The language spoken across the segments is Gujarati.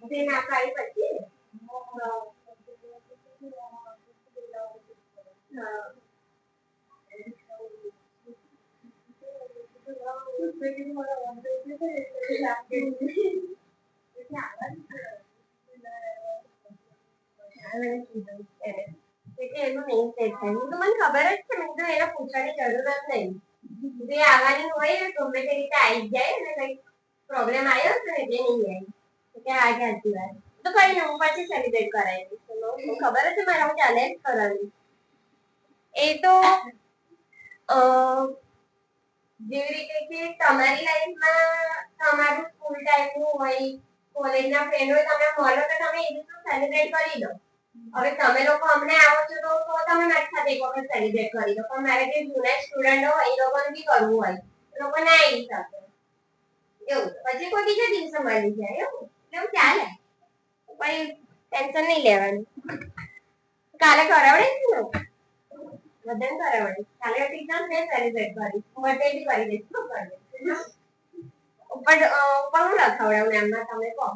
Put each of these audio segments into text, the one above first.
તે ના પાડી પછી એનું નહીં સેટ થાય તો મને ખબર જ છે મેં તો એને પૂછવાની જરૂર જ નહીં જે આવવાની હોય ને ગમે તે રીતે આવી જાય અને કઈ પ્રોબ્લેમ આવ્યો છે ને તે નહીં આવી કે આ સાચી વાત તો કઈ નહીં હું પછી સેલિબ્રેટ કરાવી દઈશ ખબર જ છે મારે હું ચાલે જ કરવાની એ તો જેવી રીતે કે તમારી લાઈફમાં તમારું સ્કૂલ ટાઈમનું હોય કોલેજના ફ્રેન્ડ હોય તમે મળો તો તમે એ રીતનું સેલિબ્રેટ કરી દો હવે તમે લોકો અમને આવો છો તો તમે મારી સાથે એક વખત સેલિબ્રેટ કરી દો પણ મારે જે જૂના સ્ટુડન્ટ હોય એ લોકોને બી કરવું હોય એ લોકો ના આવી શકે એવું પછી કોઈ બીજા દિવસે મળી જાય એવું ચાલે પછી ટેન્શન નહીં લેવાનું કાલે કરાવડે છે ને બધાને કરાવડે કાલે ટીચર ને સેલિબ્રેટ કરી બર્થડે બી કરી દઈશું ઉપર હું લખાવડાવું એમના તમે કહો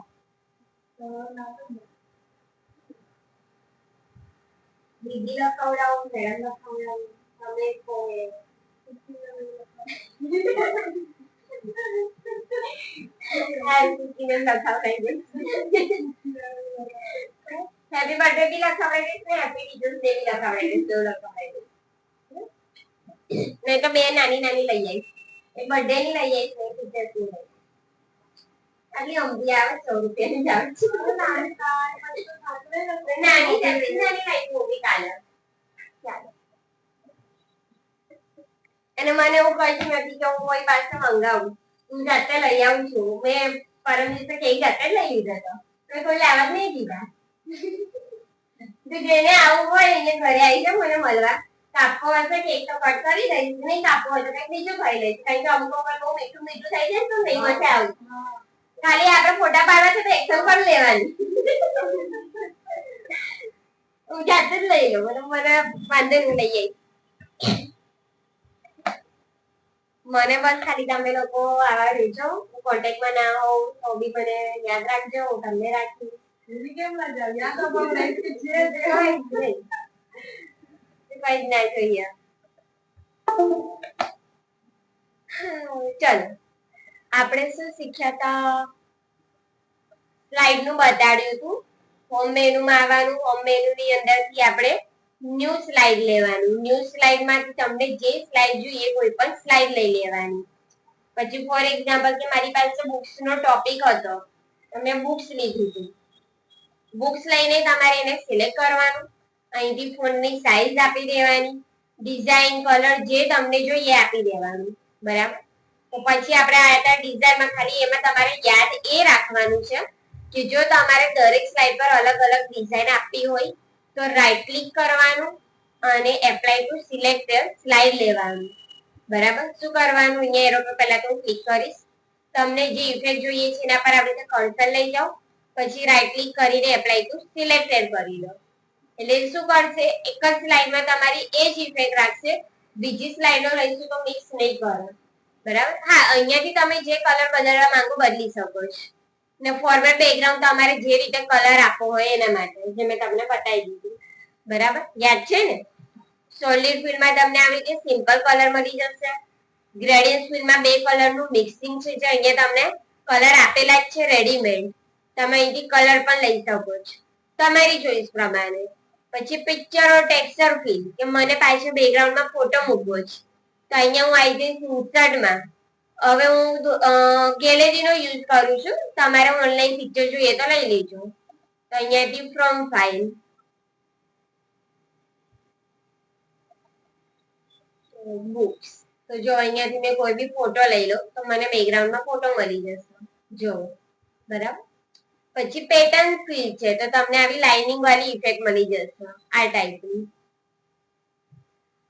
દીદી લખાવડાવું મેડમ લખાવડાવું તમે કહો હેપી બર્થડે બી લખાવડાવી દઈશ ને હેપી ટીચર્સ ડે બી લખાવડાવી દઈશ તો લખાવડાવી દઈશ નહીં તો બે નાની નાની લઈ આવીશ એક બર્થડે ની લઈ આવીશ ને ટીચર્સ ની લઈ આટલી અમદી આવે 100 રૂપિયાની જ આવે છે નાની લાઈટ મૂવી કાલે અને મને એવું કઈ નથી કે હું કોઈ પાસે મંગાવું હું જાતે લઈ આવું છું મેં પરમ દિવસે કેક જાતે જ લઈ લીધો હતો કોઈ લાવવા જ નહીં દીધા તો જેને આવું હોય એને ઘરે આવી જાય મને મળવા કાપવો હશે કેક તો કટ કરી દઈશ નહીં કાપવો હોય તો કંઈક બીજું ખાઈ લઈશ કારણ કે અમુક વખત બહુ મીઠું મીઠું થઈ જાય તો નહીં મજા આવે ખાલી આપણે ફોટા પાડવા છે તો એક્શન પણ લેવાની હું જાતે જ લઈ લઉં મને વાંધો નહીં લઈ આવી મને બસ ખાલી તમે લોકો આવા રહેજો કોન્ટેક્ટમાં ના હોવ તો બી મને યાદ રાખજો હું તમને રાખીશ કેમ ના જાવ યાદ તો બહુ રાખી છે કઈ જ ના જોઈએ ચલો આપણે શું શીખ્યા હતા સ્લાઇડ નું બતાડ્યું હતું હોમ મેનુ માં આવવાનું હોમ મેનુ ની અંદર થી આપણે ન્યૂ સ્લાઇડ લેવાનું ન્યૂ સ્લાઇડ માંથી તમને જે સ્લાઇડ જોઈએ કોઈ પણ સ્લાઇડ લઈ લેવાની પછી ફોર એક્ઝામ્પલ કે મારી પાસે બુક્સ નો ટોપિક હતો તો મેં બુક્સ લીધી હતી બુક્સ લઈને તમારે એને સિલેક્ટ કરવાનું અહીંથી ફોનની સાઈઝ આપી દેવાની ડિઝાઇન કલર જે તમને જોઈએ આપી દેવાનું બરાબર તો પછી આપણે આ હતા ડિઝાઇનમાં ખાલી એમાં તમારે યાદ એ રાખવાનું છે કે જો તમારે દરેક સ્લાઇડ પર અલગ અલગ ડિઝાઇન આપવી હોય તો રાઈટ ક્લિક કરવાનું અને એપ્લાય ટુ સિલેક્ટ સ્લાઇડ લેવાનું બરાબર શું કરવાનું અહીંયા એરો પર પહેલા તો હું ક્લિક કરીશ તમને જે ઇફેક્ટ જોઈએ છે એના પર આવી રીતે કર્સર લઈ જાઓ પછી રાઈટ ક્લિક કરીને એપ્લાય ટુ સિલેક્ટેડ કરી દો એટલે શું કરશે એક જ સ્લાઇડમાં તમારી એ જ ઇફેક્ટ રાખશે બીજી સ્લાઇડો લઈશું તો મિક્સ નહીં કરો બરાબર હા અહીંયાથી તમે જે કલર બદલવા માંગો બદલી શકો છો ને ફોરવર્ડ બેકગ્રાઉન્ડ તમારે જે રીતે કલર આપવો હોય એના માટે જે મેં તમને બતાવી દીધું બરાબર યાદ છે ને સોલિડ ફિલ્ડમાં તમને આવી રીતે સિમ્પલ કલર મળી જશે ગ્રેડિયન્ટ ફિલ્ડમાં બે કલરનું મિક્સિંગ છે જે અહીંયા તમને કલર આપેલા જ છે રેડીમેડ તમે અહીંથી કલર પણ લઈ શકો છો તમારી ચોઈસ પ્રમાણે પછી પિક્ચર ઓર ટેક્સચર ફિલ્ડ કે મને પાછળ બેકગ્રાઉન્ડમાં ફોટો મૂકવો છે તો અહીંયા હું આવી જઈશ ઇન્સર્ટમાં હવે હું ગેલેરીનો યુઝ કરું છું તમારે ઓનલાઈન પિક્ચર જોઈએ તો લઈ લેજો તો અહીંયાથી ફ્રોમ ફાઇલ બુક્સ તો જો અહીંયાથી મેં કોઈ બી ફોટો લઈ લો તો મને બેકગ્રાઉન્ડમાં ફોટો મળી જશે જો બરાબર પછી પેટર્ન ફિલ્ડ છે તો તમને આવી લાઇનિંગ વાળી ઇફેક્ટ મળી જશે આ ટાઈપની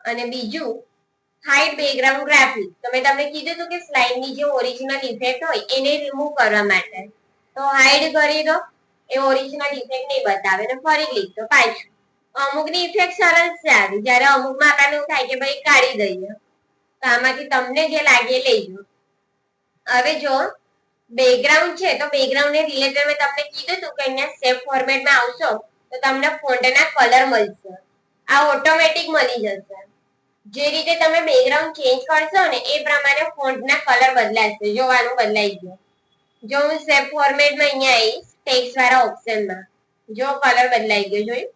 અને બીજું હાઇડ બેકગ્રાઉન્ડ ગ્રાફિક તો મેં તમને કીધું હતું કે સ્લાઇડની જે ઓરિજિનલ ઇફેક્ટ હોય એને રિમૂવ કરવા માટે તો હાઇડ કરી દો એ ઓરિજિનલ ઇફેક્ટ નહીં બતાવે તો ફરી ક્લિક તો પાછું અમુકની ઇફેક્ટ સરસ છે આવી જ્યારે અમુકમાં આપણને એવું થાય કે ભાઈ કાઢી દઈએ તો આમાંથી તમને જે લાગે લેજો હવે જો બેકગ્રાઉન્ડ છે તો બેકગ્રાઉન્ડ ને રિલેટેડ મેં તમને કીધું હતું કે અહીંયા સેવ ફોર્મેટમાં આવશો તો તમને ફોન્ટના કલર મળશે, આ ઓટોમેટિક મળી જશે. જે રીતે તમે બેકગ્રાઉન્ડ ચેન્જ કરશો ને એ પ્રમાણે ફોન્ટના કલર બદલાશે. જોવાનું બદલાઈ ગયો. જો હું સેવ ફોર્મેટમાં અહીંયા આવીશ ટેક્સ્ટ વાળા ઓપ્શનમાં, જો કલર બદલાઈ ગયો, જોયું?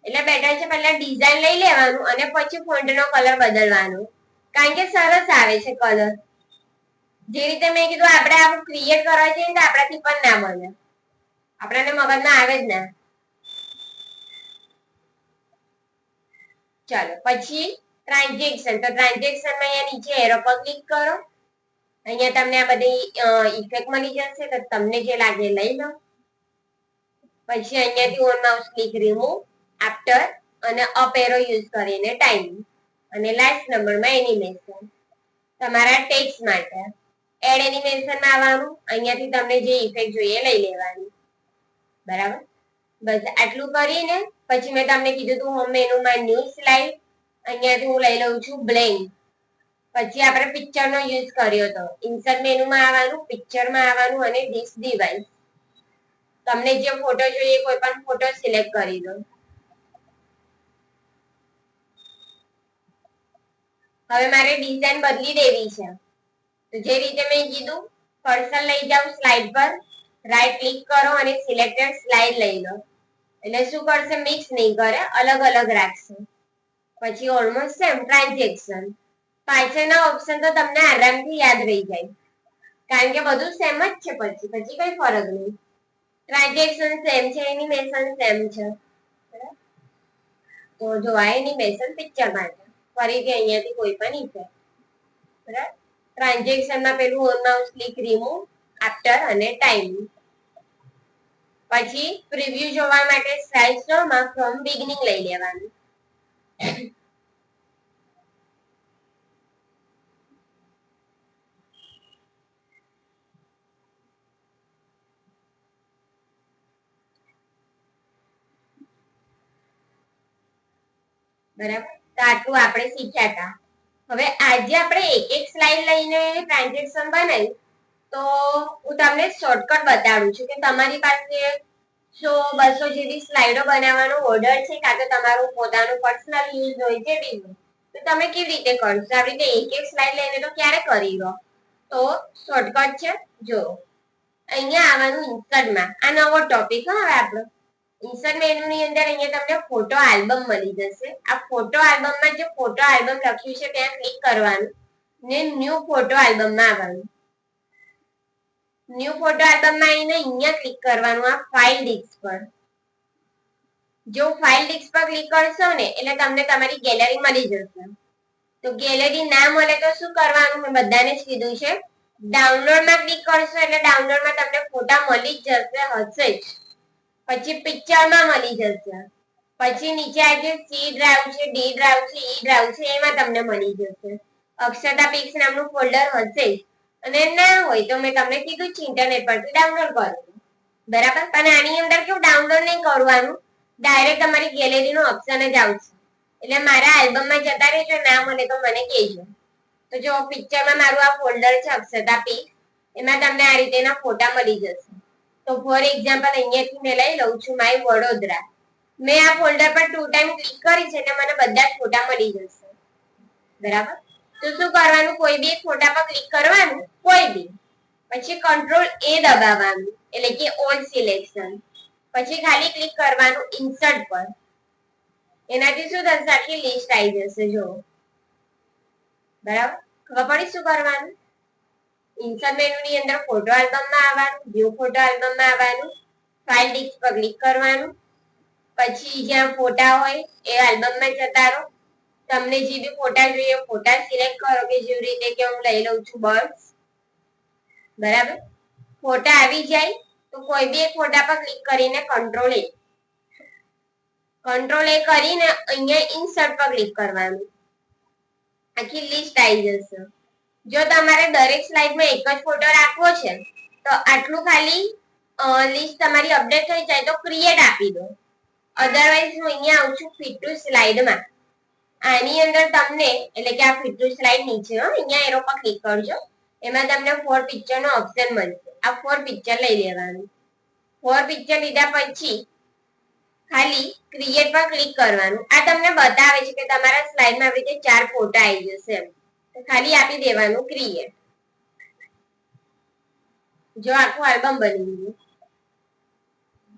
એટલે બેટર છે પહેલા ડિઝાઇન લઈ લેવાનું અને પછી ફોન્ટનો કલર બદલવાનો, કારણ કે સરસ આવે છે કલર. જે રીતે મેં કીધું આપણે આ ક્રિએટ કરવા જઈએ તો આપણાથી પણ ના બને, આપણને મગજમાં આવે જ ના. ચાલો પછી ટ્રાન્ઝેક્શન, તો ટ્રાન્ઝેક્શનમાં અહીંયા નીચે એરો પર ક્લિક કરો. અહીંયા તમને આ બધી ઇફેક્ટ મળી જશે, તો તમને જે લાગે લઈ લો. પછી અહીંયાથી on mouse click remove, after અને અપ એરો યુઝ કરીને ટાઈમ, અને લાસ્ટ નંબરમાં એનિમેશન. તમારા ટેક્સ્ટ માટે એડ એનિમેશનમાં આવવાનું, અહીંયાથી તમને જે ઇફેક્ટ જોઈએ લઈ લેવાની. બરાબર, બસ આટલું કરીને પછી મેં તમને કીધું હતું હોમ મેનુમાં ન્યૂ સ્લાઇડ, અહીંયાથી હું લઈ લઉં છું બ્લેન્ક. પછી આપણે પિક્ચરનો યુઝ કર્યો હતો. ઇન્સર્ટ મેનુમાં આવવાનું, પિક્ચરમાં આવવાનું અને ધીસ ડિવાઇસ. તમને જે ફોટો જોઈએ કોઈ પણ ફોટો સિલેક્ટ કરી દો. હવે મારે ડિઝાઇન બદલી દેવી છે, તો જે રીતે મેં કીધું કર્સર લઈ જાઓ સ્લાઇડ પર, રાઈટ ક્લિક કરો અને સિલેક્ટેડ સ્લાઇડ લઈ લો. એટલે શું કરશે, મિક્સ નહીં કરે, અલગ અલગ રાખશે. પછી ઓલમોસ્ટ સેમ ટ્રાન્ઝેક્શન. પાછળના ઓપ્શન તો તમને આરામથી યાદ રહી જાય, કારણ કે બધું સેમ જ છે. પછી કઈ ફરક નહીં. ટ્રાન્ઝેક્શન સેમ છે, એનિમેશન સેમ છે. તો જો આ એનિમેશન પિક્ચર માટે ફરીથી અહીંયાથી કોઈ પણ ઇફેક્ટ. બરાબર, ટ્રાન્ઝેક્શનમાં પેલું on mouse click remove, after અને ટાઈમ. પછી પ્રિવ્યુ જોવા માટે સ્લાઇડ શોમાં ફ્રોમ બિગિનિંગ લઈ લેવાનું. બરાબર, તો આટલું આપણે શીખ્યા હતા. હવે આજે આપણે એક એક સ્લાઇડ લઈને ટ્રાન્ઝેક્શન બનાવી, તો હું તમને શોર્ટકટ બતાડું છું કે તમારી પાસે 100-200 જેવી સ્લાઇડો બનાવવાનો ઓર્ડર છે, કાં તો તમારું પોતાનું પર્સનલ યુઝ હોય, જે બી હોય, તો તમે કેવી રીતે કરશો? આવી રીતે એક એક સ્લાઇડ લઈને તો ક્યારે કરી લો? તો શોર્ટકટ છે, જો અહીંયા આવવાનું ઇન્સર્ટમાં. આ નવો ટોપિક હવે આપણો. ઇન્સર્ટ મેનુની અંદર અહીંયા તમને ફોટો આલ્બમ મળી જશે. આ ફોટો આલ્બમમાં જે ફોટો આલ્બમ લખ્યું છે ત્યાં ક્લિક કરવાનું ને ન્યૂ ફોટો આલ્બમમાં આવવાનું. ન્યૂ ફોટો આલ્બમમાં આવીને અહીંયા ક્લિક કરવાનું આ ફાઇલ ડિસ્ક પર. જો ફાઇલ ડિસ્ક પર ક્લિક કરશો ને એટલે તમને તમારી ગેલેરી મળી જશે. તો ગેલેરી ના મળે તો શું કરવાનું, મેં બધાને જ કીધું છે, ડાઉનલોડમાં ક્લિક કરશો એટલે ડાઉનલોડમાં તમને ફોટા મળી જ હશે જ. પછી પિક્ચરમાં મળી જશે. પછી નીચે આ જે સી ડ્રાઈવ છે, ડી ડ્રાઈવ છે, ઈ ડ્રાઈવ છે, એમાં તમને મળી જશે. અક્ષતા પિક્સ નામનું ફોલ્ડર હશે જ. અને ના હોય તો મેં તમને કીધું છે ઇન્ટરનેટ પરથી ડાઉનલોડ કરો. બરાબર, પણ આની અંદર કેવું ડાઉનલોડ નહીં કરવાનું, ડાયરેક્ટ તમારી ગેલેરીનો ઓપ્શન જ આવશે. એટલે મારા આલ્બમમાં જતા રહેજો, ના મળે તો મને કહેજો. તો જો પિક્ચરમાં મારું આ ફોલ્ડર છે અક્ષતા પિક્સ, એમાં તમને આ રીતેના ફોટા મળી જશે. તો ફોર એક્ઝામ્પલ અહીંયાથી મેં લઈ લઉં છું માય વડોદરા. મેં આ ફોલ્ડર પર 2 ટાઈમ ક્લિક કરી છે એટલે મને બધા જ ફોટા મળી જશે. બરાબર, તો શું કરવાનું, કોઈ બી એક ફોટા પર ક્લિક કરવાનું, કોઈ બી, પછી કંટ્રોલ A દબાવવાનું, એટલે કે ઓલ સિલેક્શન. પછી ખાલી ક્લિક કરવાનું ઇન્સર્ટ પર. એનાથી શું થશે, આખી લિસ્ટ આવી જશે. જો બરાબર, ખબર પડી શું કરવાનું? ઇન્સર્ટ મેનુની અંદર ફોટો આલ્બમમાં આવવાનું, વ્યૂ ફોટો આલ્બમમાં આવવાનું, ફાઇલ ડિસ્ક પર ક્લિક કરવાનું. પછી જ્યાં ફોટા હોય એ આલ્બમમાં જતા રહો. તમને જે બી ફોટા જોઈએ ફોટા સિલેક્ટ કરો, કે જેવી રીતે કે હું લઈ લઉં છું બર્ડ્સ. બરાબર, ફોટા આવી જાય તો કોઈ બી એક ફોટા પર ક્લિક કરીને કંટ્રોલ A કરીને અહીંયા ઇન્સર્ટ પર ક્લિક કરવાનું. આખી લિસ્ટ આવી જશે. જો તમારે દરેક સ્લાઇડમાં એક જ ફોટો રાખવો છે તો આટલું ખાલી લિસ્ટ તમારી અપડેટ થઈ જાય તો ક્રિએટ આપી દો. અધરવાઇઝ હું અહીંયા આવું છું ફિટ ટુ સ્લાઇડમાં. આની અંદર તમને, એટલે કે આ ફિટ ટુ સ્લાઇડ નીચે, અહીંયા એરો પર ક્લિક કરજો. એમાં તમને 4 પિક્ચર નો ઓપ્શન મળશે. આ 4 પિક્ચર લઈ લેવાનું. 4 પિક્ચર લીધા પછી ખાલી ક્રિએટ પર ક્લિક કરવાનું. આ તમને બતાવે છે કે તમારા સ્લાઇડમાં આવી રીતે 4 ફોટા આવી જશે એમ. તો ખાલી આપી દેવાનું ક્રિએટ. જો આખું આલ્બમ બની ગયું.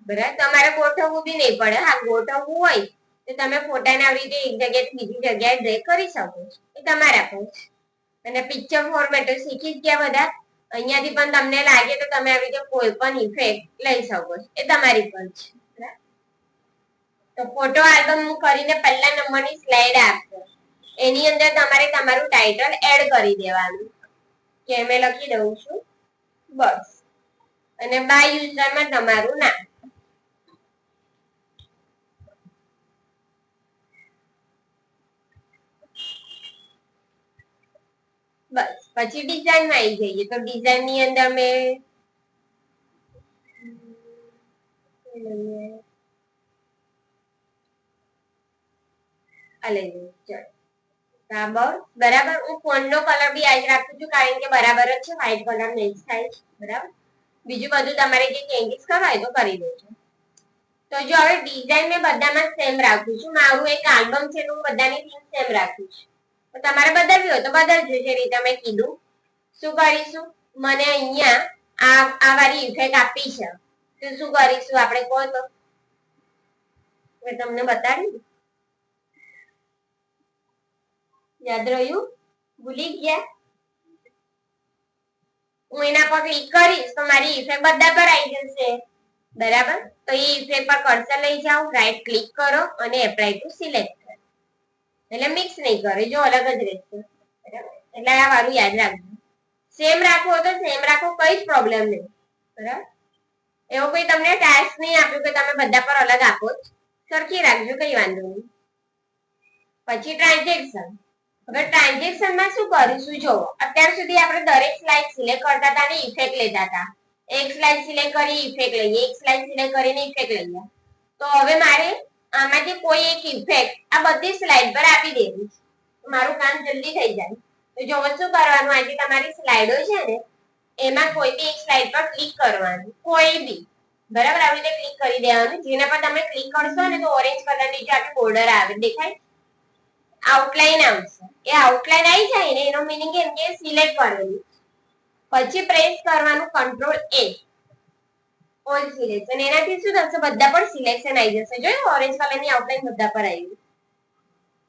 બરાબર, તમારે ગોઠવવું બી નહીં પડે. હા, ગોઠવવું હોય તો તમે ફોટાને આવી રીતે એક જગ્યાએથી બીજી જગ્યાએ ડ્રેગ કરી શકો છો, એ તમારા પર છે. અને પિક્ચર ફોર્મેટ શીખી જ ગયા બધા. અહીંયાથી પણ તમને લાગે તો તમે આવી રીતે કોઈ પણ ઇફેક્ટ લઈ શકો છો, એ તમારી પર છે. તો ફોટો આલ્બમ કરીને પહેલા નંબરની સ્લાઇડ આપશે. એની અંદર તમારે તમારું ટાઇટલ એડ કરી દેવાનું. કે મેં લખી દઉં છું બસ, અને બાય યુઝરમાં તમારું નામ. બસ, પછી ડિઝાઇન માં આવી જઈએ. તો ડિઝાઇન ની અંદર મેં બરાબર. હું ફોન્ટ નો કલર બી યાદ રાખું છું, કારણ કે બરાબર જ છે, વ્હાઈટ કલર મિક્સ થાય છે. બરાબર, બીજું બધું તમારે જે ચેન્જીસ કરવા હોય તો કરી દેજો. તો જો હવે ડિઝાઇન મેં બધામાં સેમ રાખું છું. મારું એક આલ્બમ છે તો હું બધાની થીમ સેમ રાખું છું. તો તમારે બદલવી હોય તો બદલજો, જે રીતે મેં કીધું. શું કરીશું, મને અહીંયા આ વાળી ઇફેક્ટ આપી છે, તો શું કરીશું આપણે કહો તો. મેં તમને બતાડ્યું, યાદ રહ્યું? ભૂલી ગયા? હું એના પર ક્લિક કરીશ તો મારી ઇફેક્ટ બધા પર આવી જશે. બરાબર, તો એ ઇફેક્ટ પર કર્સર લઈ જાઓ, રાઈટ ક્લિક કરો અને એપ્લાય ટુ સિલેક્ટ કરો. એટલે મિક્સ નહીં કરે, જો અલગ જ રહેશે. બરાબર, એટલે આ વાળું યાદ રાખજો. સેમ રાખવો તો સેમ રાખો, કઈ જ પ્રોબ્લેમ નહીં. બરાબર, એવો કોઈ તમને ટાસ્ક નહીં આપ્યું કે તમે બધા પર અલગ આપો, સરખી રાખજો, કઈ વાંધો નહીં. પછી ટ્રાન્ઝેક્શન. હવે ટ્રાન્ઝેક્શનમાં શું કરીશું, જો અત્યાર સુધી આપણે દરેક સ્લાઇડ સિલેક્ટ કરતા હતા અને ઇફેક્ટ લેતા હતા. એક સ્લાઇડ સિલેક્ટ કરી ઇફેક્ટ લઈએ, એક સ્લાઇડ સિલેક્ટ કરીને ઇફેક્ટ લઈએ. તો હવે મારે આમાંથી કોઈ એક ઇફેક્ટ આ બધી સ્લાઇડ પર આપી દેવી છે, મારું કામ જલ્દી થઈ જાય. તો જો શું કરવાનું, આજે તમારી સ્લાઇડો છે ને એમાં કોઈ બી એક સ્લાઇડ પર ક્લિક કરવાનું, કોઈ બી. બરાબર, આવી રીતે ક્લિક કરી દેવાનું. જેના પર તમે ક્લિક કરશો ને તો ઓરેન્જ કલરની જે આખી બોર્ડર આવે દેખાય, આઉટલાઈન આવશે. એ આઉટલાઈન આવી જાય ને એનો મીનિંગ એમ કે સિલેક્ટ કરેલું. પછી પ્રેસ કરવાનું કંટ્રોલ A, ઓલ સિલેક્શન. એનાથી શું થશે, બધા પર સિલેક્શન આવી જશે. જોયું, ઓરેન્જ કલરની આઉટલાઈન બધા પર આવી.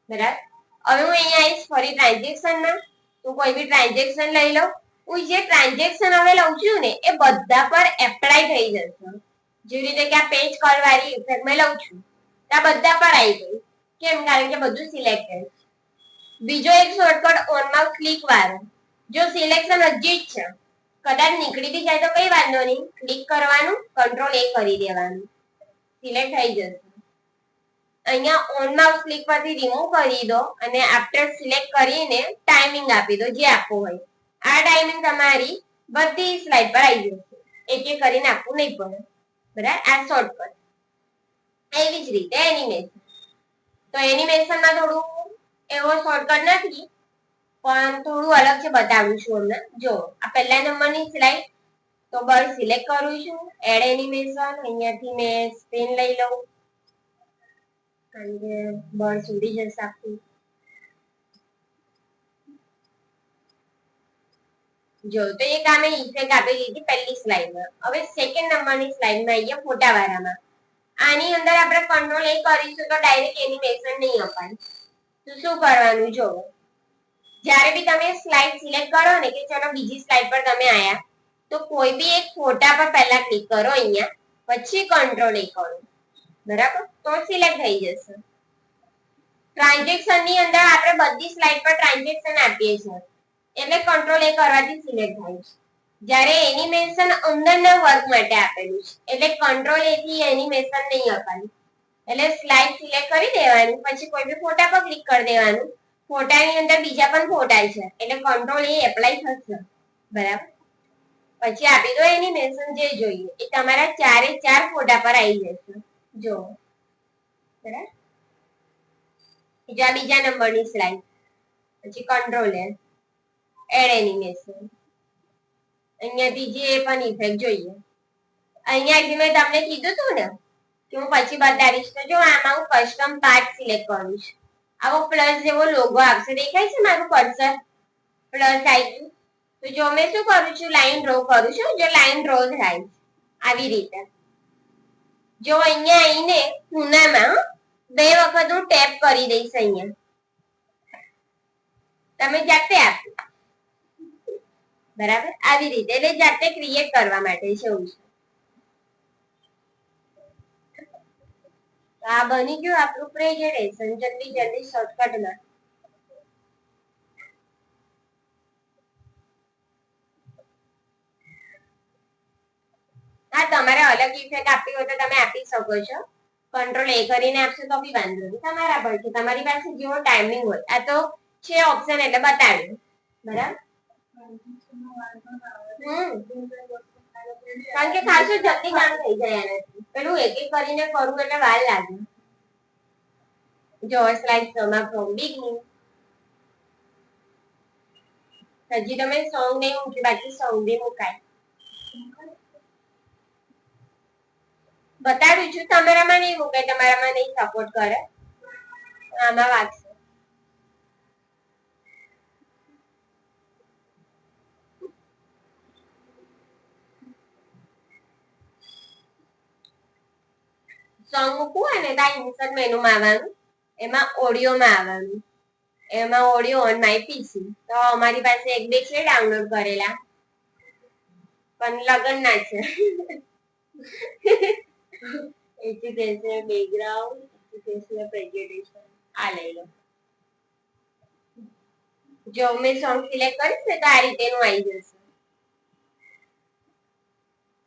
બરાબર, હવે હું અહીંયા આવીશ ફરી ટ્રાન્ઝેક્શનમાં. તો કોઈ બી ટ્રાન્ઝેક્શન લઈ લઉં. હું જે ટ્રાન્ઝેક્શન હવે લઉં છું ને એ બધા પર એપ્લાય થઈ જશે. જેવી રીતે કે આ પેજ કલ વાળી ઇફેક્ટ મેં લઉં છું, આ બધા પર આવી ગઈ. કેમ? કારણ કે બધું સિલેક્ટેડ. બીજો એક શોર્ટકટ ઓન માં ક્લિક વાળો. જો સિલેક્શન હજી જ છે, કદાચ નીકળી બી જાય તો કઈ વાંધો નહીં, ક્લિક કરવાનું, કંટ્રોલ A કરી દેવાનું, સિલેક્ટ થઈ જશે. અહીંયા ઓન માઉસ ક્લિક પરથી રિમૂવ કરી દો અને આફ્ટર સિલેક્ટ કરીને ટાઈમિંગ આપી દો, જે આપવું હોય. આ ટાઈમિંગ તમારી બધી સ્લાઇડ પર આવી જશે, એક એક કરીને આપવું નહીં પડે. બરાબર, આ શોર્ટકટ. એવી જ રીતે એનિમેશન. તો એનિમેશનમાં થોડું એવો શોર્ટકટ નથી, પણ થોડું અલગ છે, બતાવું છું હમણાં. જો આ પહેલા નંબરની સ્લાઇડ, તો બસ સિલેક્ટ કરું છું, એડ એનિમેશન. અહીંયાથી મેં સ્પિન લઈ લઉં, કારણ કે બર્ડ ઉડી જશે આખું. જો તો એક આમે ઇફેક્ટ આપી દીધી પહેલી સ્લાઇડમાં. હવે સેકન્ડ નંબરની સ્લાઇડમાં અહીંયા ફોટાવાળામાં આની અંદર આપણે કંટ્રોલ A કરીશું તો ડાયરેક્ટ એનિમેશન નહીં અપાય. તો શું કરવાનું, જો જ્યારે બી તમે સ્લાઇડ સિલેક્ટ કરો ને કે ચલો બીજી સ્લાઇડ પર તમે આયા, તો કોઈ બી એક ફોટા પર પહેલા ક્લિક કરો અહીંયા, પછી કંટ્રોલ A કરો. બરાબર, તો સિલેક્ટ થઈ જશે. ટ્રાન્ઝેક્શન ની અંદર આપણે બધી સ્લાઇડ પર ટ્રાન્ઝેક્શન આપીએ છીએ, એટલે કંટ્રોલ A કરવાથી સિલેક્ટ થાય છે. જ્યારે એનિમેશન અંદરના વર્ક માટે આપેલું છે, એટલે કંટ્રોલ A થી એનિમેશન નહીં અપાય. એટલે સ્લાઇડ સિલેક્ટ કરી દેવાની, પછી કોઈ બી ફોટા પર ક્લિક કરી દેવાનું. ફોટાની અંદર બીજા પણ ફોટા છે, એટલે કંટ્રોલ A એપ્લાય થશે. બરાબર, પછી આપી દો એનિમેશન, જે જોઈએ એ તમારા ચારે ચાર ફોટા પર આવી જશે. જો બરાબર, બીજા નંબરની સ્લાઇડ, પછી કંટ્રોલ A, એડ એનિમેશન. અહીંયાથી જે પણ ઇફેક્ટ જોઈએ. અહીંયાથી મેં તમને કીધું હતું ને કે હું પછી બતાવીશ. તો જો આમાં હું કસ્ટમ પાર્ટ સિલેક્ટ કરું છું. આવો પ્લસ જેવો લોગો આવશે, દેખાય છે મારું કર્સર? પ્લસ આવી ગયું. તો જો મેં શું કરું છું, લાઈન ડ્રો કરું છું. જો લાઈન ડ્રો થાય આવી રીતે, જો અહીંયા આવીને ખૂણામાં 2 વખત હું ટેપ કરી દઈશ. અહીંયા તમે જાતે આપો, બરાબર આવી રીતે, એટલે જાતે ક્રિએટ કરવા માટે છે એવું છે. આ બની ગયું આપણું પ્રેઝન્ટેશન. જલ્દી શોર્ટકટમાં. હા, તમારે અલગ ઇફેક્ટ આપવી હોય તો તમે આપી શકો છો. કંટ્રોલ A કરીને આપશો તો બી વાંધો નહીં, તમારા પર છે. તમારી પાસે જેવો ટાઈમિંગ હોય. આ તો છે ઓપ્શન એટલે બતાવ્યું, બરાબર. કારણ કે ખાસું જલ્દી કામ થઈ જાય એનાથી. પેલું એક એક કરીને કરવું એટલે વાર લાગે. જો સ્લાઇડ સમાપ્ત બિગનિંગ. હજી તમે સોંગ નહીં મૂક્યું, બાકી સોંગ બી મુકાય. બતાવ્યું છું, તમારામાં નહીં મુકાય, તમારામાં નહીં સપોર્ટ કરે. આમાં વાગશે. સોંગ મૂકવું હોય ને તો ઇન્સર્ટ મેનુમાં આવવાનું, એમાં ઓડિયોમાં આવવાનું, એમાં ઓડિયો ઓન માય પીસી. તો અમારી પાસે 1-2 છે ડાઉનલોડ કરેલા, પણ લગન ના છે. એજ્યુકેશન બેકગ્રાઉન્ડ, એજ્યુકેશન પ્રેઝન્ટેશન આ લઈ લો. જો મેં સોંગ સિલેક્ટ કરીશ ને તો આ રીતેનું આવી જશે.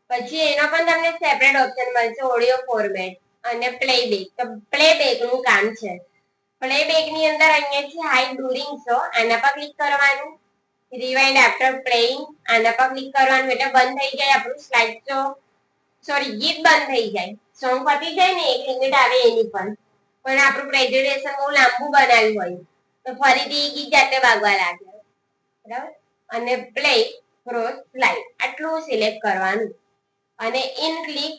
પછી એનો પણ તમને સેપરેટ ઓપ્શન મળશે, ઓડિયો ફોર્મેટ અને પ્લેબેક. તો પ્લેબેક નું કામ છે. પ્લેબેક ની અંદર અહીંયા છે હાઇડ ડ્યુરિંગ શો, આના પર ક્લિક કરવાનું. રિવાઇન્ડ આફ્ટર પ્લેઇંગ, આના પર ક્લિક કરવાનું એટલે બંધ થઈ જાય આપણું સ્લાઇડ શો. સોરી, ગીત બંધ થઈ જાય. સોંગ પતી જાય ને 1 લિમિટ આવે એની પણ આપણું પ્રેઝન્ટેશન બહુ લાંબુ બનાવ્યું હોય તો ફરીથી ગીત જાતે વાગવા લાગે, બરાબર. અને પ્લે ક્રોસ સ્લાઇડ આટલું સિલેક્ટ કરવાનું. અને ઇન ક્લિક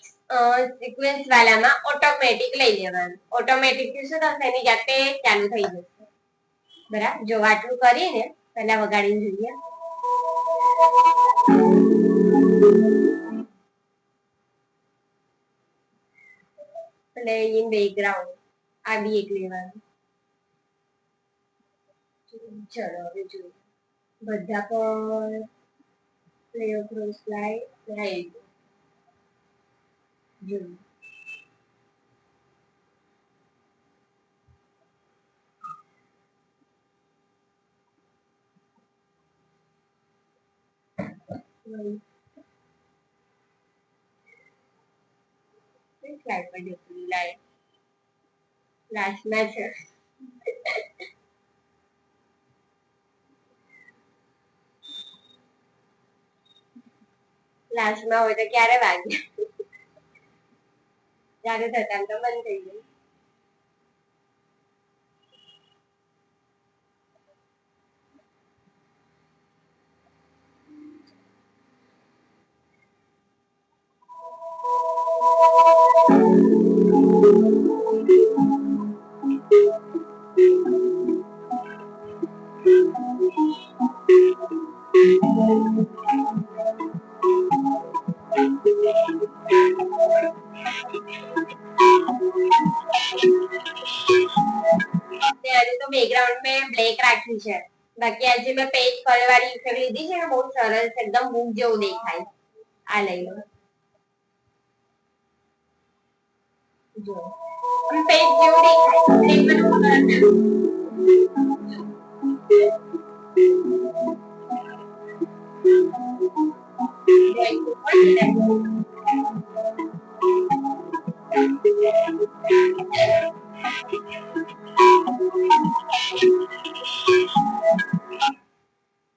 સિક્વન્સ વાળામાં ઓટોમેટિક લઈ લેવાનું. ઓટોમેટિક થી શું થશે, એની જાતે ચાલુ થઈ જશે, બરાબર. જો આટલું કરીને પહેલા વગાડીને જોઈએ. પ્લે ઇન બેકગ્રાઉન્ડ આ બી એક લેવાનું. ચલો હવે જોઈએ બધા પર પ્લે ક્રોસ સ્લાઇડ રાઈટ જો. સ્લાઇડ પર જતું લાઈટ લાસ્ટમાં છે. લાસ્ટમાં હોય તો ક્યારે વાગે? જ્યારે થતા તો બંધ થઈ જાય. તો બેકગ્રાઉન્ડ મેં બ્લેક રાખ્યું છે, બાકી આજે મેં પેજ કલર વાળી ઇફેક્ટ લીધી છે ને, બહુ સરસ એકદમ બુક જેવું દેખાય. આ લઈ લો. જો પેજ જેવું દેખાય.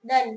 ડન.